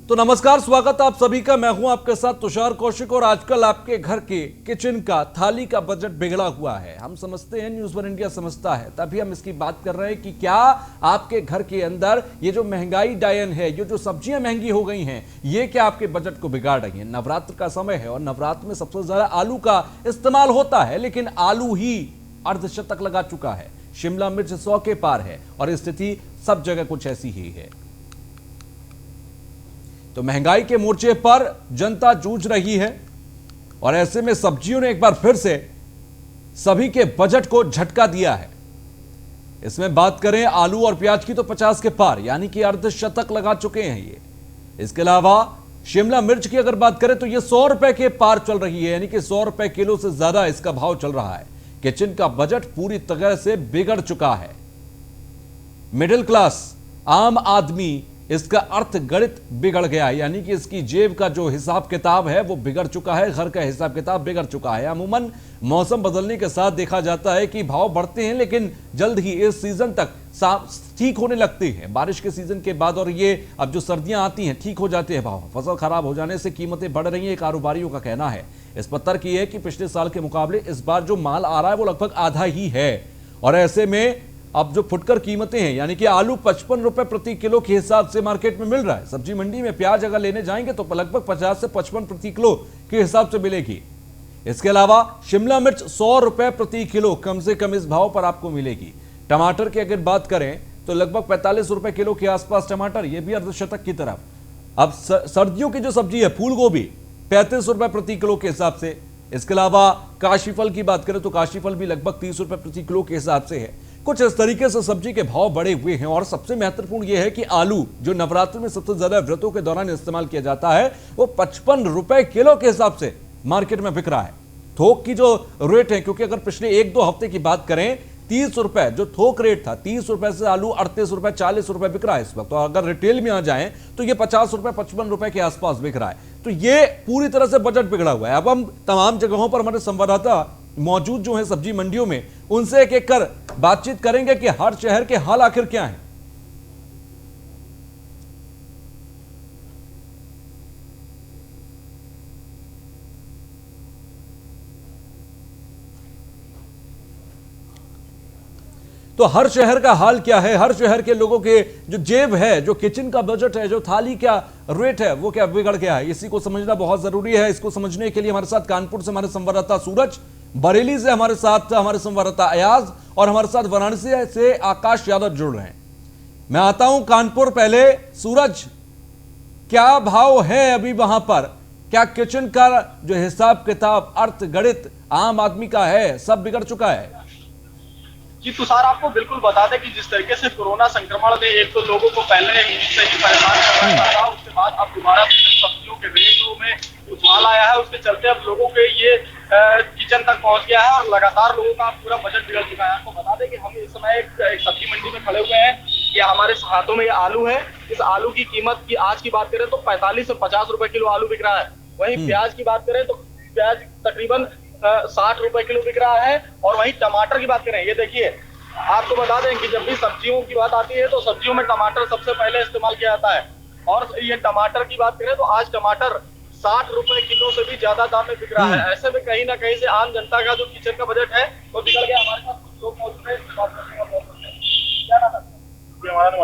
तो नमस्कार, स्वागत आप सभी का। मैं हूं आपके साथ तुषार कौशिक। और आजकल आपके घर के किचन का थाली का बजट बिगड़ा हुआ है। हम समझते हैं, न्यूज़ वन इंडिया समझता है, तभी हम इसकी बात कर रहे हैं कि क्या आपके घर के अंदर ये जो महंगाई डायन है, ये जो सब्जियां महंगी हो गई हैं, ये क्या आपके बजट को बिगाड़ रही है। नवरात्र का समय है और नवरात्र में सबसे ज्यादा आलू का इस्तेमाल होता है, लेकिन आलू ही अर्धशतक लगा चुका है। शिमला मिर्च 100 के पार है और स्थिति सब जगह कुछ ऐसी ही है। तो महंगाई के मोर्चे पर जनता जूझ रही है और ऐसे में सब्जियों ने एक बार फिर से सभी के बजट को झटका दिया है। इसमें बात करें आलू और प्याज की तो 50 के पार, यानी कि अर्धशतक लगा चुके हैं ये। इसके अलावा शिमला मिर्च की अगर बात करें तो ये 100 रुपए के पार चल रही है, यानी कि 100 रुपए किलो से ज्यादा इसका भाव चल रहा है। किचन का बजट पूरी तरह से बिगड़ चुका है। मिडिल क्लास आम आदमी, इसका अर्थ गणित बिगड़ गया है, यानी कि इसकी जेब का जो हिसाब किताब है वो बिगड़ चुका है, घर का हिसाब किताब बिगड़ चुका है। अमूमन मौसम बदलने के साथ देखा जाता है कि भाव बढ़ते हैं, लेकिन जल्द ही इस सीजन तक ठीक होने लगते हैं, बारिश के सीजन के बाद। और ये अब जो सर्दियां आती हैं ठीक हो जाते हैं भाव। फसल खराब हो जाने से कीमतें बढ़ रही हैं, कारोबारियों का कहना है। इस पर तर्क ये है कि पिछले साल के मुकाबले इस बार जो माल आ रहा है वो लगभग आधा ही है। और ऐसे में अब जो फुटकर कीमतें हैं, यानी कि आलू 55 रुपए प्रति किलो के हिसाब से मार्केट में मिल रहा है। सब्जी मंडी में प्याज अगर लेने जाएंगे तो लगभग 50 से 55 प्रति किलो के हिसाब से मिलेगी। इसके अलावा शिमला मिर्च 100 रुपए प्रति किलो कम से कम इस भाव पर आपको मिलेगी। टमाटर की अगर बात करें तो लगभग 45 रुपए किलो के आसपास टमाटर, ये भी अर्धशतक की तरफ। अब सर्दियों की जो सब्जी है फूल गोभी 35 रुपए प्रति किलो के हिसाब से। इसके अलावा काशीफल की बात करें तो काशीफल भी लगभग 30 रुपए प्रति किलो के हिसाब से है। कुछ इस तरीके से सब्जी के भाव बढ़े हुए हैं। और सबसे महत्वपूर्ण यह है कि आलू जो नवरात्र में सबसे ज्यादा व्रतों के दौरान इस्तेमाल किया जाता है, वो 55 रुपए किलो के हिसाब से मार्केट में बिक रहा है। थोक की जो रेट है, क्योंकि अगर पिछले 1-2 हफ्ते की बात करें, 30 रुपए जो थोक रेट था, 30 रुपए से आलू 38 रुपए 40 रुपए बिक रहा है इस वक्त। तो अगर रिटेल में आ जाए तो ये 50 रुपए 55 रुपए के आसपास बिक रहा है। तो ये पूरी तरह से बजट बिगड़ा हुआ है। अब हम तमाम जगहों पर हमारे संवाददाता मौजूद जो है सब्जी मंडियों में, उनसे एक एक कर बातचीत करेंगे कि हर शहर के हाल आखिर क्या हैं। तो हर शहर का हाल क्या है, हर शहर के लोगों के जो जेब है, जो किचन का बजट है, जो थाली का रेट है, वो क्या बिगड़ गया है, इसी को समझना बहुत जरूरी है। इसको समझने के लिए हमारे साथ कानपुर से हमारे संवाददाता सूरज, बरेली से हमारे साथ हमारे संवाददाता अयाज और हमारे साथ वाराणसी से आकाश यादव जुड़ रहे हैं। मैं आता हूं कानपुर। पहले सूरज, क्या भाव है अभी वहां पर? क्या किचन का जो हिसाब किताब, अर्थ गणित आम आदमी का है, सब बिगड़ चुका है? जी तुषार, आपको बिल्कुल बता दें कि जिस तरीके से कोरोना संक्रमण ने एक तो लोगों को पहले ही से ही परेशान कर रखा था, उसके बाद अब दोबारा सब्जियों के रेटों में उछाल आया है। उसके चलते अब लोगों के ये किचन तक पहुंच गया है और लगातार लोगों का पूरा बजट बिगड़ चुका है। आपको बता दें कि हम इस समय एक सब्जी मंडी में खड़े हुए हैं। ये हमारे हाथों में ये आलू है। इस आलू की कीमत की आज की बात करें तो 45 से 50 रुपए किलो आलू बिक रहा है। वहीं प्याज की बात करें तो प्याज तकरीबन 60 रुपए किलो बिक रहा है। और वहीं टमाटर की बात करें, ये देखिए, आपको बता दें कि जब भी सब्जियों की बात आती है तो सब्जियों में टमाटर सबसे पहले इस्तेमाल किया जाता है। और ये टमाटर की बात करें तो आज टमाटर 60 रुपए किलो से भी ज्यादा दाम में बिक रहा है। ऐसे में कहीं ना कहीं से आम जनता का जो किचन का बजट है वो बिगड़ गया। हमारे पास कुछ लोग मौजूद हैं, क्या नाम है? हमारा नाम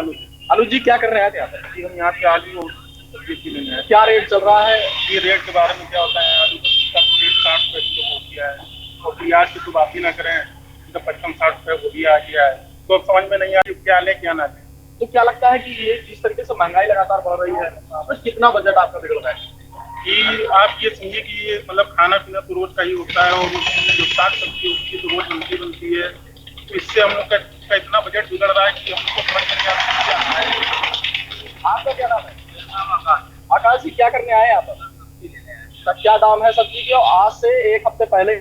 आलू जी, क्या कर रहे हैं यहाँ पे? जी हम यहाँ पे आलू सब्जी लेने हैं। क्या रेट चल रहा है? ये रेट के बारे में क्या होता है, आलू का रेट 60 रुपए किलो हो गया है और प्याज की तो बात ही ना करें, तो 55-60 रुपए वो भी आ गया है। तो अब समझ में नहीं आ रही क्या ले क्या ना ले। तो क्या लगता है कि ये जिस तरीके से महंगाई लगातार बढ़ रही है तो कितना बजट आपका बिगड़ रहा है? कि आप ये समझिए कि ये मतलब खाना पीना तो रोज का ही होता है और जो साग सब्जी होती है तो रोज बनती है। तो इससे हम लोग का इतना बजट बिगड़ रहा है कि हमको समझ में नहीं आ रहा है। आपका क्या नाम है? आकाश जी, क्या करने आए यहाँ पर? क्या दाम है सब्जी के? आज से एक हफ्ते पहले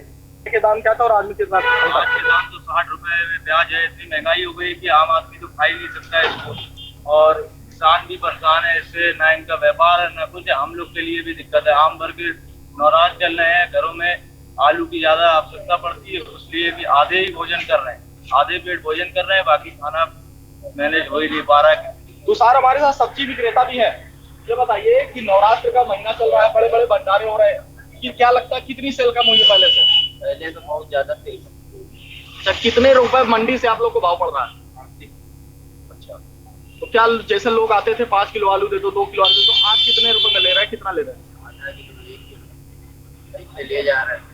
के दाम क्या था और आज में कितना? आज के दाम तो 60 रुपए में प्याज है। इतनी महंगाई हो गई कि आम आदमी तो खा ही नहीं सकता है इसको। और किसान भी परेशान है इससे, ना इनका व्यापार है ना कुछ है। हम लोग के लिए भी दिक्कत है। आम वर्ग नाराज चल रहे हैं, घरों में आलू की ज्यादा आवश्यकता पड़ती है, इसलिए भी आधे ही भोजन कर रहे हैं, आधे पेट भोजन कर रहे हैं, बाकी खाना मैनेज हो ही नहीं पा रहा है। तुषार, हमारे साथ सब्जी विक्रेता भी है। ये बताइए कि नवरात्र का महीना चल रहा है, बड़े बड़े भंडारे हो रहे हैं, कि क्या लगता है कितनी सेल कम हुई है पहले से? पहले तो बहुत ज्यादा तेज। अच्छा, कितने रुपए मंडी से आप लोग को भाव पड़ रहा है? अच्छा, तो क्या जैसे लोग आते थे 5 किलो आलू दे दो, 2 किलो आलू दे दो, आज कितने रुपए में ले रहे हैं, कितना ले रहे हैं? ले जा रहे हैं।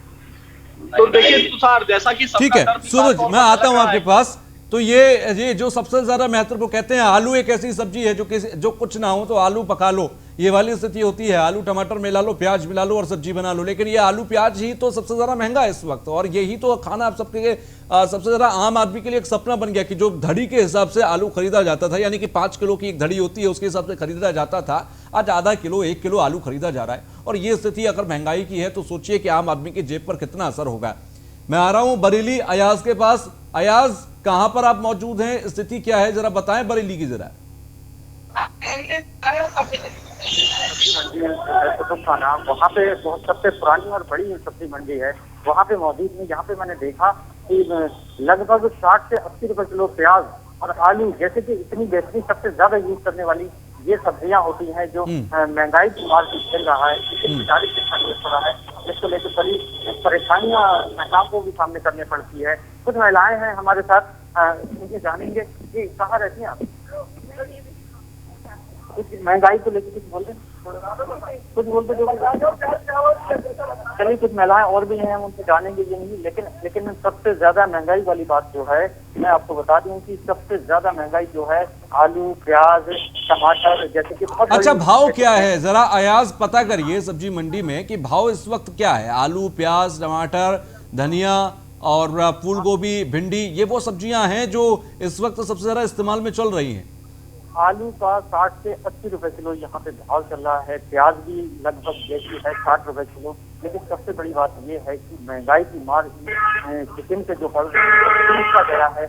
तो देखिए तुषार, जैसा कि ठीक है सूरज, मैं आता हूं आपके पास। तो ये जो सबसे ज्यादा महत्वपूर्ण कहते हैं, आलू एक ऐसी सब्जी है जो कुछ ना हो तो आलू पका लो, ये वाली स्थिति होती है। आलू टमाटर मिला लो, प्याज मिला लो और सब्जी बना लो। लेकिन ये आलू प्याज ही तो सबसे ज्यादा महंगा है इस वक्त, और यही तो खाना आप सबके सबसे ज्यादा आम आदमी के लिए एक सपना बन गया कि जो धड़ी के हिसाब से आलू खरीदा जाता था, यानी कि 5 किलो की एक धड़ी होती है उसके हिसाब से खरीदा जाता था, आज आधा किलो 1 किलो आलू खरीदा जा रहा है। और ये स्थिति अगर महंगाई की है तो सोचिए कि आम आदमी की जेब पर कितना असर होगा। मैं आ रहा हूं बरेली अयाज के पास। अयाज, कहां पर आप मौजूद हैं, स्थिति क्या है, जरा बताएं बरेली की जरा। वहाँ पे बहुत सबसे पुरानी और बड़ी सब्जी मंडी है, वहाँ पे मौजूद है। यहाँ पे मैंने देखा कि लगभग 60 से 80 रुपए किलो प्याज और आलू, जैसे कि इतनी बेहतरीन सबसे ज्यादा यूज करने वाली ये सब्जियां होती हैं जो महंगाई की मार चल रहा है, बेचारी से खर्च पड़ा है, जिसको लेकर बड़ी परेशानियां महिलाओं को भी सामने करनी पड़ती है। कुछ महिलाएं हैं हमारे साथ, उनसे जानेंगे कि कहाँ रहती हैं आप, कुछ महंगाई को लेकर कुछ बोलते चलिए कुछ महिलाएं और भी हैं, हम उनसे जानेंगे ये नहीं। लेकिन सबसे ज्यादा महंगाई वाली बात जो है, मैं आपको बता दूं कि सबसे ज्यादा महंगाई जो है आलू, प्याज, टमाटर, जैसे कि बहुत। अच्छा, भाव क्या है जरा अयाज पता करिए सब्जी मंडी में कि भाव इस वक्त क्या है। आलू, प्याज, टमाटर, धनिया और फूल गोभी, भिंडी, ये वो सब्जियां हैं जो इस वक्त सबसे ज्यादा इस्तेमाल में चल रही हैं। आलू का 60 से 80 रुपए किलो यहाँ पे भाव चल रहा है, प्याज भी लगभग जैसी है 60 रुपए किलो। लेकिन सबसे बड़ी बात ये है कि महंगाई की मार किचन पे जो पड़ गया है,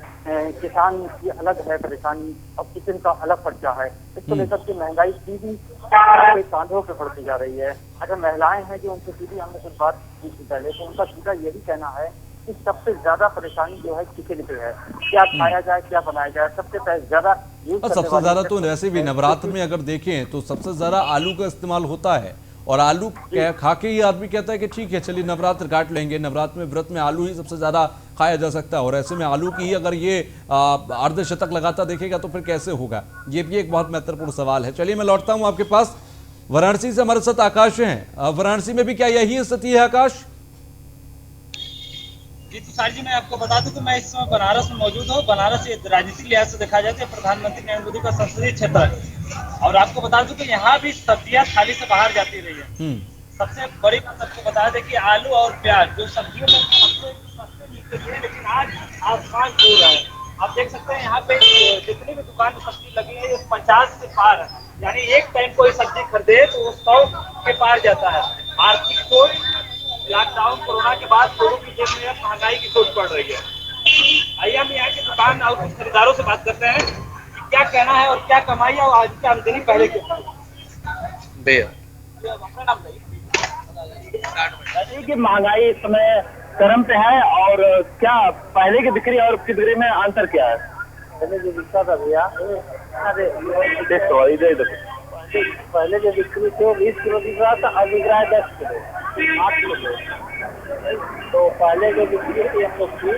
किसान की अलग है परेशानी और किचन का अलग खर्चा है, इसको लेकर के महंगाई सीधी कांधों पे पड़ती जा रही है। अगर महिलाएं हैं जो उनसे सीधी हमने कुछ बात की थी पहले, तो उनका सीधा यही कहना है कि सबसे ज्यादा परेशानी जो है किचन पे है, क्या खाया जाए, क्या बनाया जाए। सबसे ज्यादा सबसे ज्यादा तो वैसे भी नवरात्र में अगर देखें तो सबसे ज्यादा आलू का इस्तेमाल होता है, और आलू खा के ही आदमी कहता है कि ठीक है चलिए नवरात्र काट लेंगे, नवरात्र में व्रत में आलू ही सबसे ज्यादा खाया जा सकता है। और ऐसे में आलू की ही अगर ये अर्धशतक लगाता देखेगा तो फिर कैसे होगा, ये भी एक बहुत महत्वपूर्ण सवाल है। चलिए मैं लौटता हूं आपके पास। वाराणसी से हमारे साथ आकाश हैं। वाराणसी में भी क्या यही स्थिति है आकाश? जी तुषार जी, मैं आपको बता दूं कि मैं इस समय बनारस में मौजूद हूँ। बनारस राजनीतिक लिहाज से देखा जाए तो प्रधानमंत्री नरेंद्र मोदी का संसदीय क्षेत्र है, और आपको बता दूं कि यहाँ भी सब्जियां थाली से बाहर जाती रही है। सबसे बड़ी बात आपको बता दें कि आलू और प्याज जो सब्जियों में सबसे सस्ते मिलते थे, लेकिन आज आसमान छू रहा है। आप देख सकते हैं यहाँ पे जितनी भी दुकान में सब्जी लगी है ये 50 से पार है, यानी एक टाइम कोई सब्जी खरीदे तो वो 100 के पार जाता है। आर्थिक सोच, लॉकडाउन कोरोना के बाद लोगों की जेब में महंगाई की सोच पड़ रही है। आइए हम यहाँ के दुकान और कुछ खरीदारों से बात करते हैं कि क्या कहना है और क्या कमाई है और आज की आमदनी पहले की। कि महंगाई इस समय चरम पे है, और क्या पहले की बिक्री और उसकी बिक्री में अंतर क्या है? पहले जो बिकता था भैया, पहले जो बिक्री थे 20 किलो बिक रहा था, अब बिक रहा है 10 किलो, 8 किलो। तो पहले जो बिक्री थी हम लोग की,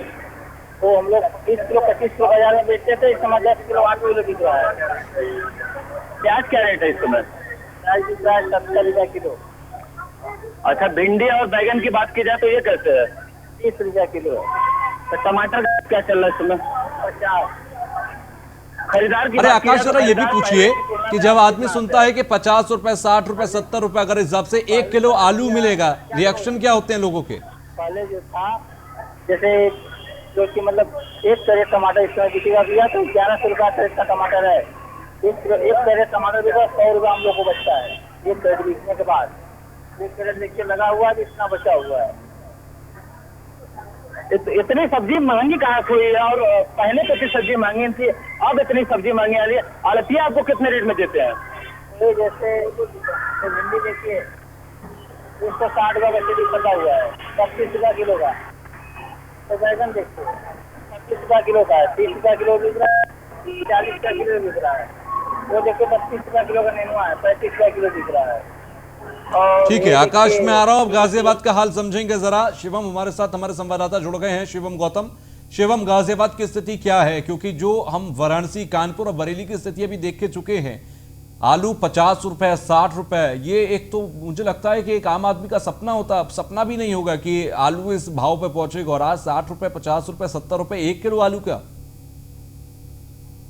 तो हम लोग 20 किलो 25 किलो बाजार में बेचते थे, इस समय 10 किलो 8 किलो बिक रहा है। प्याज क्या रेट है इस समय? प्याज बिक रहा है 70 रुपया किलो। अच्छा, भिंडी और बैगन की बात की जाए तो ये कैसे है? 30 रुपया किलो है। तो टमाटर क्या चल रहा है इस समय? 50। खरीदार की अरे आकाश जरा ये भी पूछिए कि जब आदमी सुनता है कि 50 रुपए, 60 रुपए, 70 रुपए अगर इस हिसाब से 1 किलो आलू मिलेगा, रिएक्शन क्या होते हैं लोगों के? पहले जो था, जैसे जो कि मतलब 1 कैरेट टमाटर इस समय बिकेगा भैया तो 1100 रुपया कैरेट का टमाटर है। 1 कैरेट टमाटर बिका 100 रुपया हम लोग को बचता है 1 कैरेट बिकने के बाद। 1 कैरेट देखिए लगा हुआ है, इतना बचा हुआ है। इतनी सब्जी महंगी कहाँ हुई है? और पहले तो सब्जी महंगी थी, अब इतनी सब्जी महंगी आ रही है। आलतिया आपको कितने रेट में देते हैं? तो जैसे भिंडी देखिए 160 रुपया बच्चे पता हुआ है, 25 रुपया किलो का। तो बैगन देखिए 25 रुपया किलो का है, 30 रुपया किलो बिक रहा है, 40 रुपया किलो बिक रहा है। वो देखिए 32 रुपए किलो का नेनुआ है, 35 रुपए किलो दिख रहा है। और ठीक है, ये आकाश देखिए- में आ रहा हूं, अब गाजियाबाद का हाल समझेंगे जरा। शिवम हमारे साथ, हमारे संवाददाता जुड़ गए हैं, शिवम गौतम। शिवम, गाजियाबाद की स्थिति क्या है? क्योंकि जो हम वाराणसी, कानपुर और बरेली की स्थिति अभी देख के चुके हैं, आलू 50 रुपए, 60 रुपए, ये एक तो मुझे लगता है कि एक आम आदमी का सपना होता, सपना भी नहीं होगा कि आलू इस भाव पे पहुंचेगा। और आज 60 रुपए, 50 रुपए, 70 रुपए 1 किलो आलू का।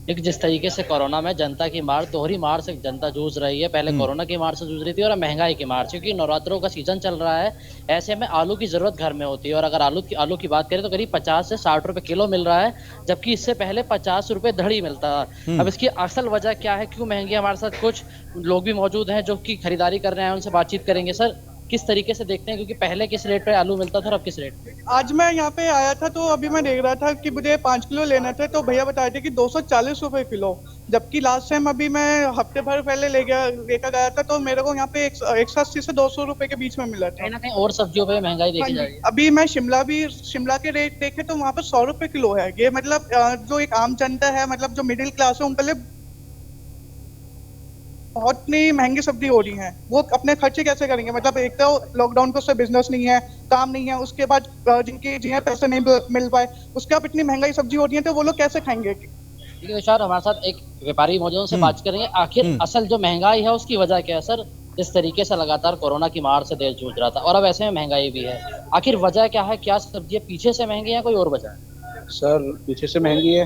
एक जिस तरीके से कोरोना में जनता की मार, दोहरी मार से जनता जूझ रही है। पहले कोरोना की मार से जूझ रही थी और महंगाई की मार से, क्योंकि नवरात्रों का सीजन चल रहा है। ऐसे में आलू की जरूरत घर में होती है, और अगर आलू की बात करें तो करीब 50 से 60 रुपए किलो मिल रहा है, जबकि इससे पहले 50 रुपए धड़ी मिलता था। अब इसकी असल वजह क्या है, क्यों महंगी? हमारे साथ कुछ लोग भी मौजूद हैं जो कि खरीदारी कर रहे हैं, उनसे बातचीत करेंगे। सर, किस तरीके से देखते हैं, क्योंकि पहले किस रेट पे आलू मिलता था और अब किस रेट पे? आज मैं यहाँ पे आया था तो अभी मैं देख रहा था कि मुझे 5 किलो लेना था, तो भैया बता रहे थे कि 240 रुपए किलो, जबकि लास्ट टाइम अभी मैं हफ्ते भर पहले लेकर गया था तो मेरे को यहाँ पे 180 से 200 रुपए के बीच में मिला था। कहीं ना कहीं और सब्जियों पे महंगाई देखी जा रही है। अभी मैं शिमला के रेट देखे तो वहाँ पे 100 रुपए किलो है। ये मतलब जो एक आम जनता है, मतलब जो मिडिल क्लास है, उनके लिए बहुत ही महंगी सब्जी हो रही है। वो अपने खर्चे कैसे करेंगे? मतलब एक तो लॉकडाउन पे उससे बिजनेस नहीं है, काम नहीं है, उसके बाद जिन्हें पैसे नहीं मिल पाए, उसके बाद इतनी महंगाई सब्जी हो रही है तो वो लोग कैसे खाएंगे? ठीक है विशाल, हमारे साथ एक व्यापारी मौजूद, उनसे बात करेंगे। आखिर असल जो महंगाई है उसकी वजह क्या है? सर, इस तरीके से लगातार कोरोना की मार से देश जूझ रहा था और अब ऐसे में महंगाई भी है, आखिर वजह क्या है? क्या सब्जियां पीछे से महंगी है, कोई और वजह है? सर, पीछे से महंगी है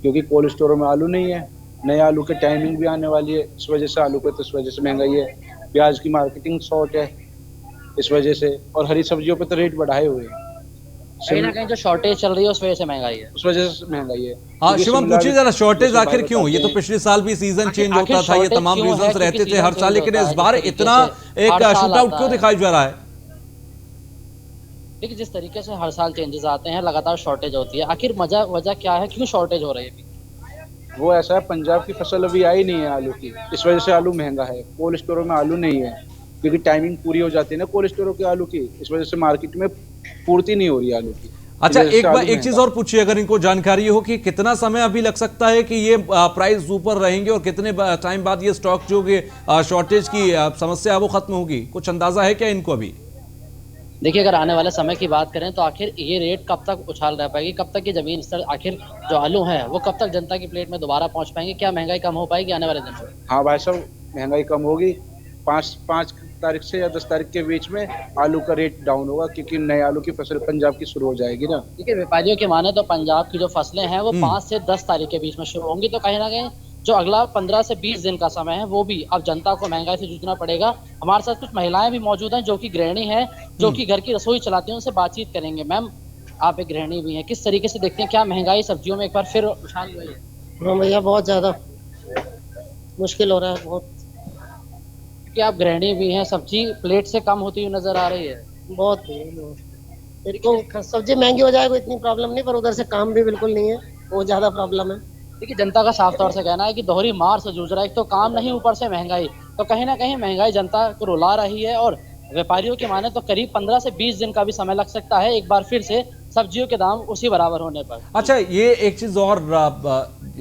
क्योंकि कोल्ड स्टोरों में आलू नहीं है, नए आलू की टाइमिंग भी आने वाली है, इस वजह से आलू पे तो इस वजह से महंगाई है। प्याज की मार्केटिंग शॉर्ट है इस वजह से, और हरी सब्जियों पे तो रेट बढ़ाए हुए हैं। कहीं ना कहीं जो शॉर्टेज चल रही है उस वजह से महंगाई है। उस वजह से महंगाई है। हाँ शिवम, पूछिए जरा, शॉर्टेज आखिर क्यों? ये तो पिछले साल भी सीजन चेंज होता था, ये तमाम रीजंस रहते थे हर साल, लेकिन इस बार इतना एक शूट आउट क्यों दिखाई जा रहा है? देखिए, जिस तरीके से हर साल चेंजेस आते हैं, लगातार शॉर्टेज होती है, आखिर वजह क्या है, क्यों शॉर्टेज हो रही है? वो ऐसा है, पंजाब की फसल अभी आई नहीं है आलू की, इस वजह से आलू महंगा है। कोल्ड स्टोरों में आलू नहीं है क्योंकि टाइमिंग पूरी हो जाती है ना कोल्ड स्टोरों के आलू की, इस वजह से मार्केट में पूर्ति नहीं हो रही आलू की। अच्छा, एक चीज और पूछिए, अगर इनको जानकारी हो कि कितना समय अभी लग सकता है कि ये प्राइस ऊपर रहेंगे और कितने टाइम बाद ये स्टॉक जो शॉर्टेज की समस्या है वो खत्म होगी? कुछ अंदाजा है क्या इनको अभी? देखिए, अगर आने वाले समय की बात करें तो आखिर ये रेट कब तक उछाल रह पाएगी, कब तक ये जमीन स्तर, आखिर जो आलू है वो कब तक जनता की प्लेट में दोबारा पहुंच पाएंगे? क्या महंगाई कम हो पाएगी आने वाले दिनों में? हाँ भाई साहब, महंगाई कम होगी। 5 तारीख से या 10 तारीख के बीच में आलू का रेट डाउन होगा क्योंकि नए आलू की फसल पंजाब की शुरू हो जाएगी ना। देखिए, व्यापारियों के माने तो पंजाब की जो फसलें हैं वो 5 से 10 तारीख के बीच में शुरू होंगी, तो कहीं ना कहीं जो अगला 15 से 20 दिन का समय है वो भी अब जनता को महंगाई से जूझना पड़ेगा। हमारे साथ कुछ महिलाएं भी मौजूद हैं जो कि गृहिणी हैं, जो कि घर की रसोई चलाती हैं, उनसे बातचीत करेंगे। मैम, आप एक गृहिणी भी हैं, किस तरीके से देखते हैं, क्या महंगाई सब्जियों में एक बार फिर उछाल हुई है? हाँ भैया, बहुत ज्यादा मुश्किल हो रहा है, बहुत। कि आप गृहिणी भी हैं, सब्जी प्लेट से कम होती हुई नजर आ रही है। बहुत मेरे को सब्जी महंगी हो जाए कोई इतनी प्रॉब्लम नहीं, पर उधर से काम भी बिल्कुल नहीं है, वो ज्यादा प्रॉब्लम है। देखिए, जनता का साफ तौर से कहना है कि दोहरी मार से जूझ रहा है, एक तो काम नहीं, ऊपर से महंगाई, तो कहीं ना कहीं महंगाई जनता को रुला रही है। और व्यापारियों के माने तो करीब 15 से 20 दिन का भी समय लग सकता है एक बार फिर से सब्जियों के दाम उसी बराबर होने पर। अच्छा, ये एक चीज और,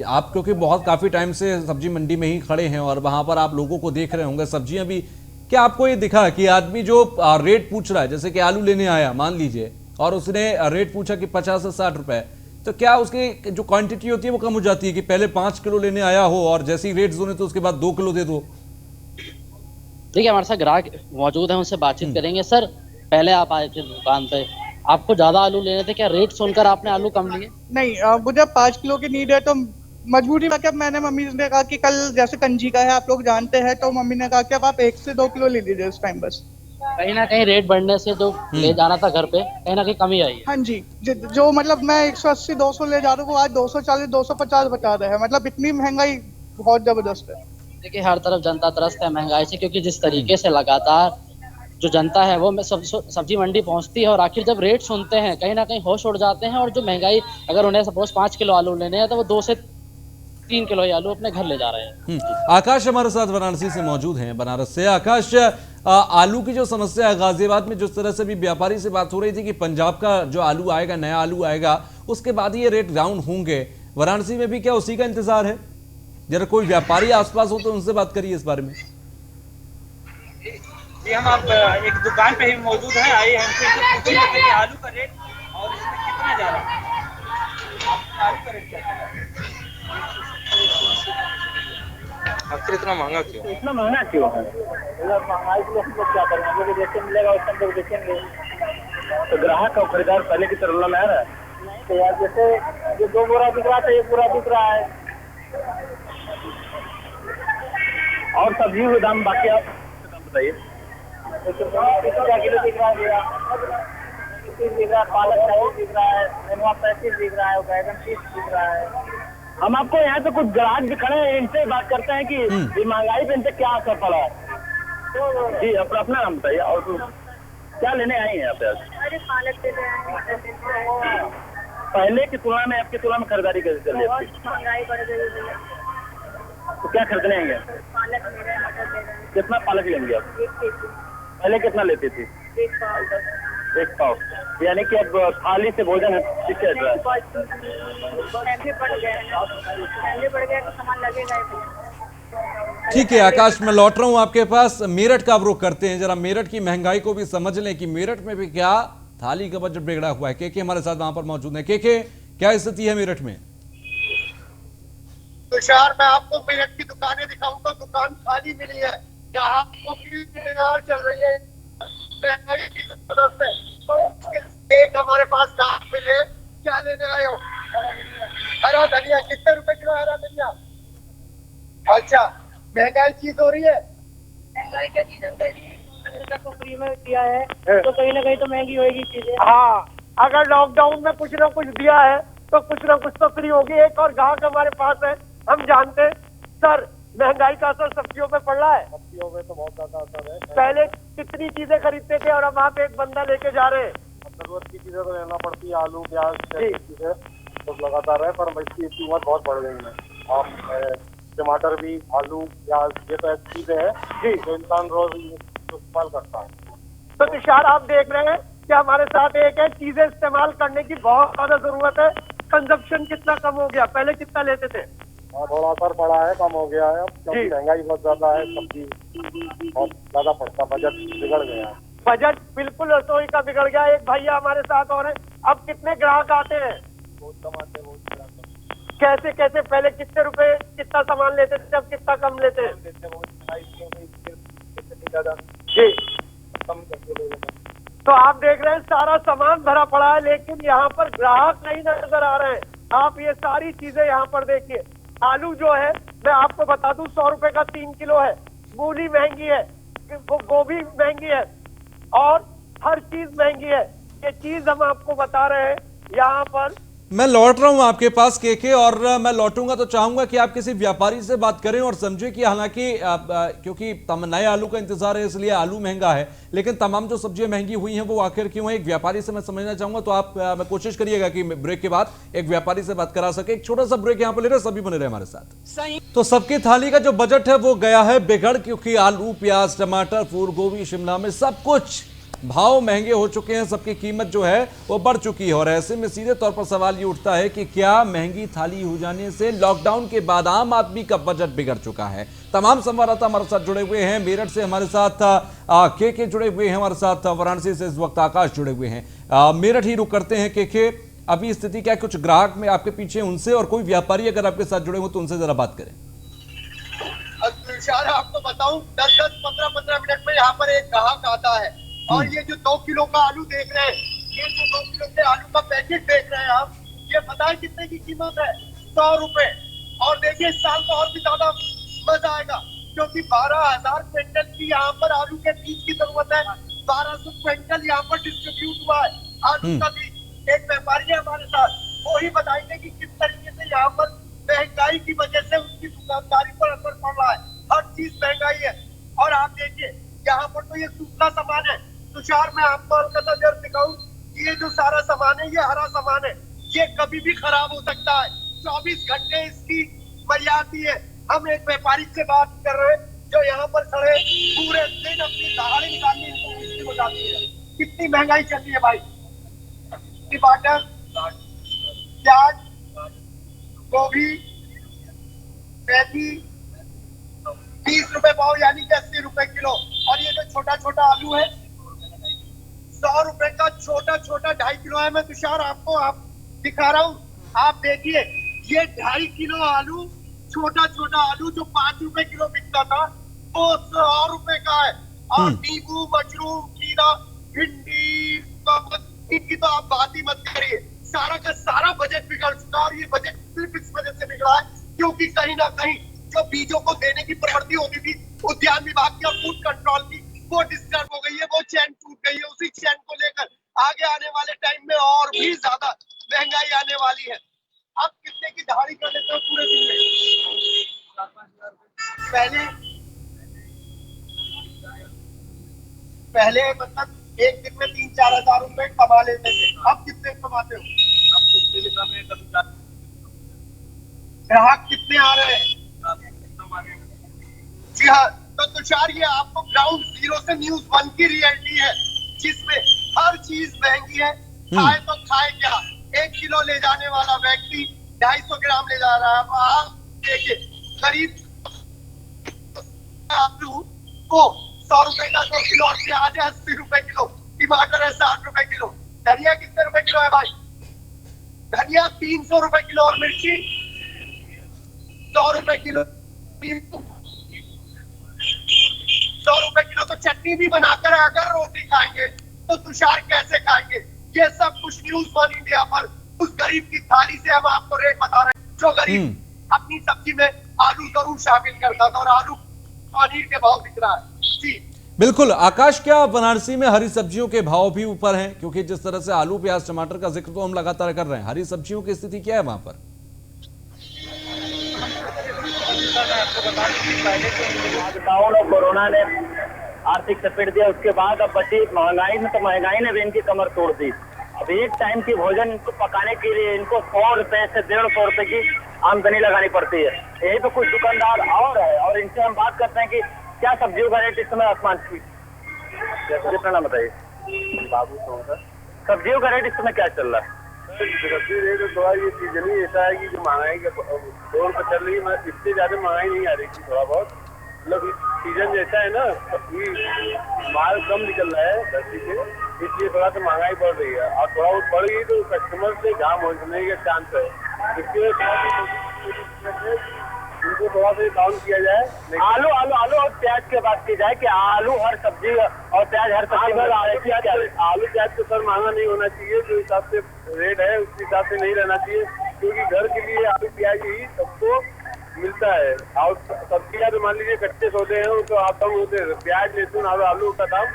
आप क्योंकि बहुत काफी टाइम से सब्जी मंडी में ही खड़े हैं और वहां पर आप लोगों को देख रहे होंगे, सब्जियां भी, क्या आपको ये दिखा कि आदमी जो रेट पूछ रहा है, जैसे कि आलू लेने आया मान लीजिए और उसने रेट पूछा कि 50 से 60 रुपए, तो क्या उसकी जो क्वांटिटी होती है वो कम हो जाती है कि पहले 5 किलो लेने आया हो और जैसे ही रेट जोने तो उसके बाद 2 किलो दे दो? देखिए, हमारे साथ ग्राहक मौजूद है, उनसे बातचीत करेंगे। सर, पहले आप आए थे दुकान पे, आपको ज्यादा आलू लेने थे, क्या रेट सुनकर आपने आलू कम लिए? नहीं, मुझे 5 किलो की नीड है तो मजबूरी में क्या, मैंने मम्मी ने कहा कि कल जैसे कंजी का है आप लोग जानते हैं, तो मम्मी ने कहा कि अब आप 1 से 2 किलो ले लीजिए इस टाइम बस। कहीं ना कहीं रेट बढ़ने से जो ले जाना था घर पे, कहीं ना कहीं कमी आई है। हाँ जी, जो मतलब मैं 180 200 ले जा रहा हूँ, वो आज 240 250 बता रहे हैं, मतलब इतनी महंगाई बहुत जबरदस्त है। देखिए, हर तरफ जनता त्रस्त है महंगाई से, क्योंकि जिस तरीके से लगातार जो जनता है वो सब्जी मंडी पहुंचती है और आखिर जब रेट सुनते हैं कहीं ना कहीं होश उड़ जाते हैं, और जो महंगाई, अगर उन्हें सपोज 5 किलो आलू लेने हैं तो वो 2 से 3 किलो आलू अपने घर ले जा रहे हैं। आकाश हमारे साथ वाराणसी से मौजूद हैं, बनारस से। आकाश, आलू की जो समस्या है गाजियाबाद में, जिस तरह से भी व्यापारी से बात हो रही थी कि पंजाब का जो आलू आएगा, नया आलू आएगा, उसके बाद ही ये रेट डाउन होंगे, वाराणसी में भी क्या उसी का इंतजार है? जरा कोई व्यापारी आसपास हो तो उनसे बात करिए इस बारे में। जी हम आप एक दुकान पे ही मौजूद हैं, आइए हमसे पूछिए कि आलू का रेट और इसमें कितना जा रहा है। आलू का रेट क्या चल रहा है? आखिर इतना महंगा क्यों? इतना महंगा क्यों है? महंगाई के लिए हम लोग क्या करेंगे? जो जैसे मिलेगा उससे हम लोग देखेंगे। तो ग्राहक और खरीदार पहले की तरह में आ रहा है। तो यार जैसे ये 2 बोरा बिक रहा था, 1 बोरा बिक रहा है। और सब्जी के दाम बाकी आप बताइए। क्या किलो बिक रहा है भैया? 30 बिक रहा है, पालक 40 बिक रहा है, नेनुआ 35 बिक रहा है, बैगन 30 बिक रहा है। हम आपको यहाँ पे कुछ ग्राहक भी खड़े हैं, इनसे बात करते हैं कि ये महंगाई पे इनसे क्या असर पड़ा है। जी अपना नाम बताइए और क्या लेने आए हैं यहाँ पे? अरे पालक ले रहे हैं। पहले की तुलना में आपकी तुलना में खरीदारी कैसे चल रही है? बहुत महंगाई बढ़ गई है भैया। तो क्या खरीदने आएंगे? पालक ले रहे हैं, मटर ले रहे हैं। कितना पालक लेंगे आप? 1 केजी। पहले कितना लेती थी? 1 पाव बस। 1 पाव, यानी कि अब थाली से भोजन किससे हट रहा है? महंगे बढ़ गए हैं, महंगे बढ़ गए तो सामान लगेगा ही भैया। ठीक है आकाश, मैं लौट रहा हूं आपके पास। मेरठ का रुख करते हैं, जरा मेरठ की महंगाई को भी समझ लें कि मेरठ में भी क्या थाली का बजट बिगड़ा हुआ है। के हमारे साथ वहां पर मौजूद है। के क्या स्थिति है मेरठ में? तुषार, मैं आपको मेरठ की दुकानें दिखाऊंगा। दुकान खाली मिली है, यहाँ चल रही है एक हमारे पास दाम मिले। क्या लेने आए हो? हरा धनिया कितने रुपए किलो? हरा धनिया। अच्छा, महंगाई चीज हो रही है। महंगाई क्या चीज को फ्री में दिया है तो कहीं ना कहीं तो महंगी होगी चीजें। हाँ, अगर लॉकडाउन में कुछ ना कुछ दिया है तो कुछ ना कुछ तो फ्री होगी। एक और ग्राहक हमारे पास है, हम जानते हैं। सर, महंगाई का असर सब्जियों पे पड़ रहा है? सब्जियों में तो बहुत ज्यादा असर है। पहले कितनी चीजें खरीदते थे और अब वहाँ पे एक बंदा लेके जा रहे हैं। जरूरत की चीजें तो लेना पड़ती है, आलू प्याज जैसी चीजें तो लगातार है, पर इसकी कीमत बहुत बढ़ गई है। और टमाटर भी, आलू प्याज, ये तो ऐसी चीजें हैं जी जो इंसान रोज इस्तेमाल करता है। तो तुषार, आप देख रहे हैं कि हमारे साथ एक है, चीजें इस्तेमाल करने की बहुत ज्यादा जरूरत है। कंजप्शन कितना कम हो गया? पहले कितना लेते थे? थोड़ा असर पड़ा है, कम हो गया है। अब क्योंकि महंगाई बहुत ज्यादा है, सब्जी बहुत ज्यादा पड़ता, बजट बिगड़ गया है। बजट बिल्कुल रसोई का बिगड़ गया। एक भैया हमारे साथ और हैं। अब कितने ग्राहक आते हैं? बहुत कम आते हैं, बहुत ग्राहक। कैसे कैसे? पहले कितने रुपए कितना सामान लेते थे, अब कितना कम लेते हैं? जी, कम करके। तो आप देख रहे हैं सारा सामान भरा पड़ा है, लेकिन यहाँ पर ग्राहक नहीं नजर आ रहे हैं। आप ये सारी चीजें यहाँ पर देखिए। आलू जो है, मैं आपको बता दूं, 100 रुपए का 3 किलो है। मूली महंगी है, गोभी महंगी है और हर चीज महंगी है। ये चीज हम आपको बता रहे हैं यहाँ पर। मैं लौट रहा हूं आपके पास के और मैं लौटूंगा तो चाहूंगा कि आप किसी व्यापारी से बात करें और समझे कि हालांकि क्योंकि नए आलू का इंतजार है इसलिए आलू महंगा है, लेकिन तमाम जो सब्जियां महंगी हुई हैं वो आखिर क्यों है। एक व्यापारी से मैं समझना चाहूंगा, तो आप मैं कोशिश करिएगा कि ब्रेक के बाद एक व्यापारी से बात करा सके। एक छोटा सा ब्रेक यहाँ पर ले रहे, सभी बने रहे हमारे साथ। तो सबकी थाली का जो बजट है वो गया है बिगड़, क्योंकि आलू प्याज टमाटर फूल गोभी शिमला में सब कुछ भाव महंगे हो चुके हैं। सबकी कीमत जो है वो बढ़ चुकी है और ऐसे में सीधे तौर पर सवाल ये उठता है कि क्या महंगी थाली हो जाने से लॉकडाउन के बाद आम आदमी का बजट बिगड़ चुका है। तमाम संवाददाता हमारे साथ जुड़े हुए हैं। मेरठ से हमारे साथ के जुड़े हुए हैं, हमारे साथ वाराणसी से इस वक्त आकाश जुड़े हुए हैं। मेरठ ही रुक करते हैं। के अभी स्थिति क्या, कुछ ग्राहक में आपके पीछे उनसे और कोई व्यापारी अगर आपके साथ जुड़े हो तो उनसे जरा बात करें। आपको बताऊं, 10-10, 15-15 मिनट में यहाँ पर एक ग्राहक आता है और ये जो 2 किलो का आलू देख रहे हैं, ये जो 2 किलो के आलू का पैकेट देख रहे हैं आप, ये बताएं कितने की कीमत है? 100 रुपए। और देखिए इस साल तो और भी ज्यादा मजा आएगा, क्योंकि 12,000 क्विंटल की यहाँ पर आलू के बीज की जरूरत है। 1200 क्विंटल यहाँ पर डिस्ट्रीब्यूट हुआ है आलू का बीज। एक व्यापारी है हमारे साथ, वो ही बताएंगे कि किस तरीके से यहाँ पर महंगाई की वजह से उनकी दुकानदारी पर असर पड़ रहा है। हर चीज महंगाई है। और आप देखिए यहाँ पर तो ये सूखा सामान है। तुषार, मैं आपको हल्का सा जर दिखाऊं, ये जो सारा सामान है ये हरा सामान है, ये कभी भी खराब हो सकता है। 24 घंटे इसकी मर्यादा है। हम एक व्यापारी से बात कर रहे हैं जो यहाँ पर खड़े पूरे दिन अपनी दहाड़ी निकालने इनको मुश्किल हो जाती है। कितनी महंगाई चल रही है भाई। टमाटर, प्याज, गोभी, मेथी 20 रुपए पाव यानी कि 80 रुपए किलो। और ये जो छोटा छोटा आलू है 100 रुपए का छोटा छोटा 2.5 किलो है। मैं तुषार आपको आप दिखा रहा हूँ, आप देखिए ये 2.5 किलो आलू, छोटा छोटा आलू जो 5 रुपए किलो बिकता था वो 100 रुपए का है। और नींबू, मशरूम, खीरा, भिंडी, इनकी तो आप बात ही मत करिए। सारा का सारा बजट बिगड़ चुका। और ये बजट सिर्फ इस वजह से बिगड़ा है क्योंकि कहीं ना कहीं जो बीजों को देने की प्रवृत्ति होती थी उद्यान विभाग की और फूड कंट्रोल की, वो डिस्टर्ब हो गई है, वो चैन टूट गई है। उसी चैन को लेकर आगे आने वाले टाइम में और भी ज्यादा महंगाई आने वाली है। आप कितने की दिहाड़ी कर लेते हो पूरे दिन में? पहले मतलब एक दिन में 3-4 हजार रुपए कमा लेते थे, अब कितने कमाते हो? अब तो ग्राहक कितने आ रहे हैं? जी हाँ, तो तुषार ये आपको ग्राउंड जीरो से न्यूज़ 1 की रियलिटी है जिसमें हर चीज महंगी है। खाए तो खाए क्या, 1 किलो ले जाने वाला व्यक्ति 250 ग्राम ले जा रहा है। अब आप देखिए करीब आलू को 100 रुपए का 2 किलो, और प्याज है 80 रुपए किलो, टमाटर है 60 रुपए किलो, धनिया कितने रुपए किलो है भाई? धनिया 300 रुपए किलो, और मिर्ची 100 रुपए किलो, 100 रुपए किलो। तो चटनी भी बनाकर अगर रोटी खाएंगे तो तुषार कैसे खाएंगे? ये सब कुछ न्यूज़ 1 इंडिया पर उस गरीब की थाली से हम आपको रेट बता रहे हैं। जो गरीब अपनी सब्जी में आलू जरूर शामिल करता था और आलू पनीर के भाव दिख रहा है। जी बिल्कुल आकाश, क्या बनारसी में हरी सब्जियों के भाव भी ऊपर हैं? क्योंकि जिस तरह से आलू, प्याज, टमाटर का जिक्र तो हम लगातार कर रहे हैं, हरी सब्जियों की स्थिति क्या है वहां पर? लॉकडाउन और कोरोना ने आर्थिक चपेट दिया, उसके बाद अब बची महंगाई में, तो महंगाई ने भी इनकी कमर तोड़ दी। अब एक टाइम की भोजन इनको पकाने के लिए इनको 100 रुपए से 150 रुपए की आमदनी लगानी पड़ती है। यही तो कुछ दुकानदार और है, और इनसे हम बात करते हैं कि क्या सब्जियों का रेट इस समय आसमान छू? प्रणाम बताइए बाबू, सब्जियों का रेट इस समय क्या चल रहा है? सब्जी रेट थोड़ा ये सीजन ही ऐसा है कि जो महंगाई का दौर पर चल रही है, इससे ज्यादा महंगाई नहीं आ रही थी। थोड़ा बहुत मतलब सीजन जैसा है ना, माल कम निकल रहा है धरती से, इसलिए थोड़ा सा महंगाई बढ़ रही है। और थोड़ा बहुत बढ़ गई तो कस्टमर से घाम होने का चांस है। इसके इनको थोड़ा सा डाउन किया जाए। आलू आलू आलू और प्याज की बात की जाए कि आलू हर सब्जी और प्याज हर सब्जी में आलू प्याज तो सर महंगा नहीं होना चाहिए। जो हिसाब से रेट है उस हिसाब से नहीं रहना चाहिए, क्योंकि घर के लिए आलू प्याज ही सबको मिलता है। और सब्जियां तो मान लीजिए कच्चे सौदे हैं तो आप कम होते हैं। प्याज, लहसुन और आलू का दाम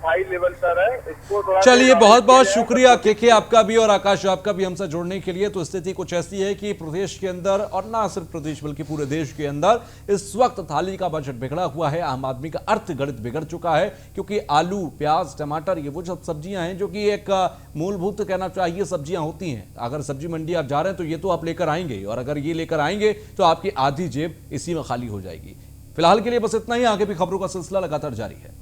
हाई लेवल पर है। इसको थोड़ा चलिए, बहुत बहुत शुक्रिया के आपका भी और आकाश आपका भी हमसे जुड़ने के लिए। तो स्थिति कुछ ऐसी है कि प्रदेश के अंदर, और ना सिर्फ प्रदेश बल्कि पूरे देश के अंदर इस वक्त थाली का बजट बिगड़ा हुआ है। आम आदमी का अर्थ गणित बिगड़ चुका है, क्योंकि आलू, प्याज, टमाटर ये वो सब सब्जियां हैं जो कि एक मूलभूत कहना चाहिए सब्जियां होती हैं। अगर सब्जी मंडी आप जा रहे हैं तो ये तो आप लेकर आएंगे, और अगर ये लेकर आएंगे तो आपकी आधी जेब इसी में खाली हो जाएगी। फिलहाल के लिए बस इतना ही। आगे भी खबरों का सिलसिला लगातार जारी है।